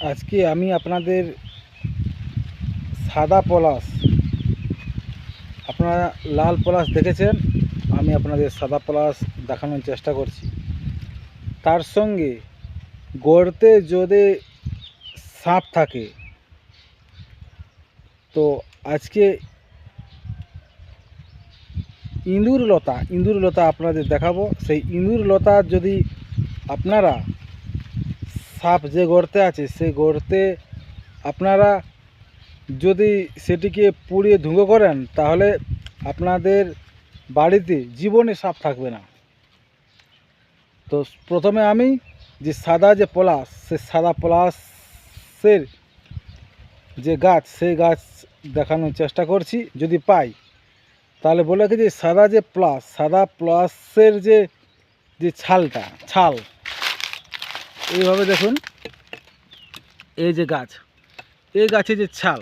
আজকে আমি আপনাদের সাদা পলাশ, আপনারা লাল পলাশ দেখেছেন, আমি আপনাদের সাদা পলাশ দেখানোর চেষ্টা করছি। তার সঙ্গে গর্তে যদি সাপ থাকে, তো আজকে ইঁদুর লতা আপনাদের দেখাবো। সেই ইঁদুর লতা যদি আপনারা সাপ যে গর্তে আছে সেই গর্তে আপনারা যদি সেটিকে পুড়িয়ে ধুঁকো করেন, তাহলে আপনাদের বাড়িতে জীবনে সাপ থাকবে না। তো প্রথমে আমি যে সাদা যে পলাশ, সে সাদা পলাশের যে গাছ, সেই গাছ দেখানোর চেষ্টা করছি। যদি পাই তাহলে বলে রাখি যে সাদা পলাশের যে যে ছাল এইভাবে দেখুন, এই যে গাছ, এই গাছে যে ছাল,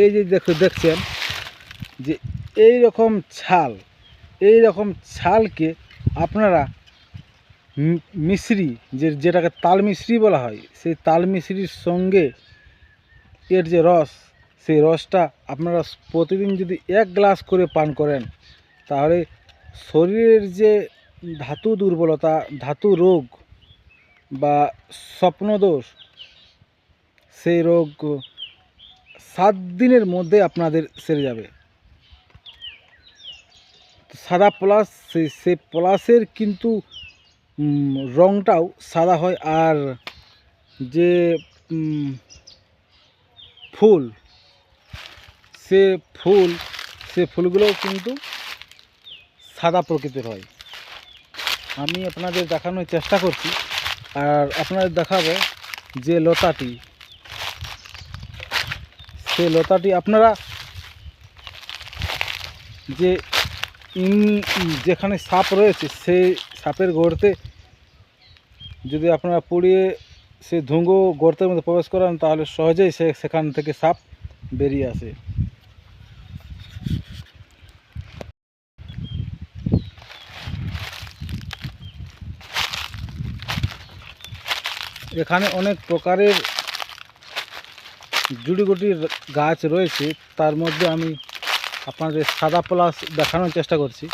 এই যে দেখছেন যে এই রকম ছালকে আপনারা মিশ্রি, যেটাকে তাল মিশ্রি বলা হয়, সেই তাল মিশ্রির সঙ্গে এর যে রস, সেই রসটা আপনারা প্রতিদিন যদি 1 গ্লাস করে পান করেন, তাহলে শরীরের যে ধাতু দুর্বলতা, ধাতু রোগ বা স্বপ্নদোষ, সেই রোগ 7 দিনের মধ্যে আপনাদের সেরে যাবে। সাদা পলাশ, সেই পলাশের কিন্তু রঙটাও সাদা হয়, আর যে ফুল, সে ফুলগুলোও কিন্তু সাদা প্রকৃতির হয়। আমি আপনাদের দেখানোর চেষ্টা করছি, আর আপনাদের দেখাবো যে লতাটি, সে লতাটি আপনারা যে যেখানে সাপ রয়েছে, সেই সাপের গর্তে যদি আপনারা পুড়িয়ে সে ধুঁগো গর্তের মধ্যে প্রবেশ করান, তাহলে সহজেই সেখান থেকে সাপ বেরিয়ে আসে। এখানে অনেক প্রকারের জুড়িগুটির গাছ রয়েছে, তার মধ্যে আমি আপনাদের সাদা পলাশ দেখানোর চেষ্টা করছি।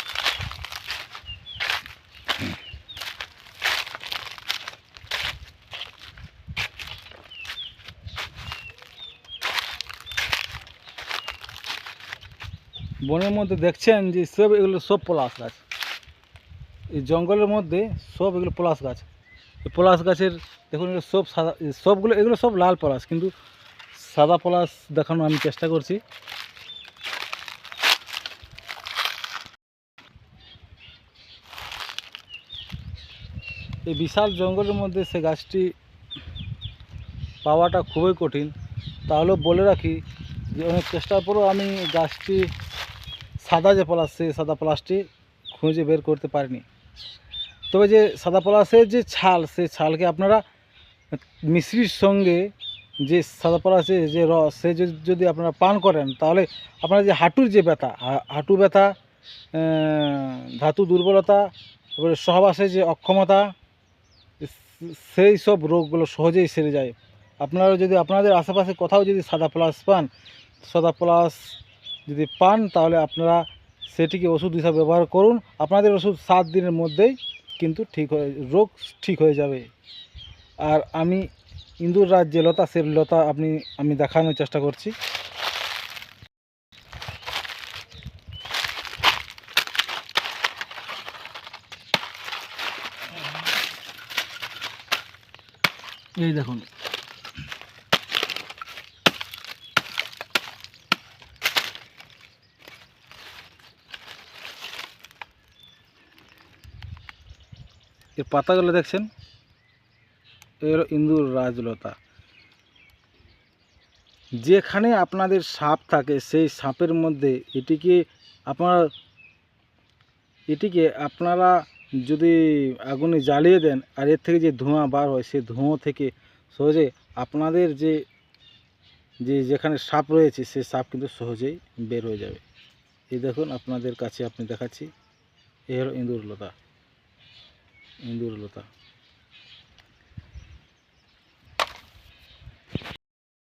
বনের মধ্যে দেখছেন যে এগুলো সব পলাশ গাছ, এই জঙ্গলের মধ্যে সব এগুলো পলাশ গাছ। এই পলাশ গাছের দেখুন, এগুলো সব সাদা, এগুলো সব লাল পলাশ, কিন্তু সাদা পলাশ দেখানোর আমি চেষ্টা করছি। এই বিশাল জঙ্গলের মধ্যে সে গাছটি পাওয়াটা খুবই কঠিন। তাহলেও বলে রাখি যে অনেক চেষ্টার পরেও আমি গাছটি সাদা যে পলাশ, সেই সাদা পলাশটি খুঁজে বের করতে পারিনি। তবে যে সাদা পলাশের যে ছাল, সেই ছালকে আপনারা মিশ্রির সঙ্গে যে সাদা পলাশের যে রস, সে যদি আপনারা পান করেন, তাহলে আপনার যে হাঁটুর যে ব্যথা, হাঁটু ব্যথা, ধাতু দুর্বলতা, তারপরে সহবাসের যে অক্ষমতা, সেই সব রোগগুলো সহজেই সেরে যায়। আপনারা যদি আপনাদের আশেপাশে কোথাও যদি সাদা পলাশ যদি পান, তাহলে আপনারা সেটিকে ওষুধ হিসাবে ব্যবহার করুন। আপনাদের ওষুধ 7 দিনের মধ্যেই কিন্তু রোগ ঠিক হয়ে যাবে। আর আমি ইঁদুর রাজ যে লতা, সে লতা আমি দেখানোর চেষ্টা করছি। এই দেখুন, এর পাতাগুলো দেখছেন, এর ইঁদুর রাজলতা। যেখানে আপনাদের সাপ থাকে, সেই সাপের মধ্যে এটিকে আপনারা যদি আগুনে জ্বালিয়ে দেন, আর এর থেকে যে ধোঁয়া বার হয়, সেই ধোঁয়া থেকে সহজে আপনাদের যেখানে সাপ রয়েছে, সেই সাপ কিন্তু সহজেই বের হয়ে যাবে। এই দেখুন, আপনাদের কাছে দেখাচ্ছি। এ হলো ইঁদুর লতা, ইঁদুর লতা।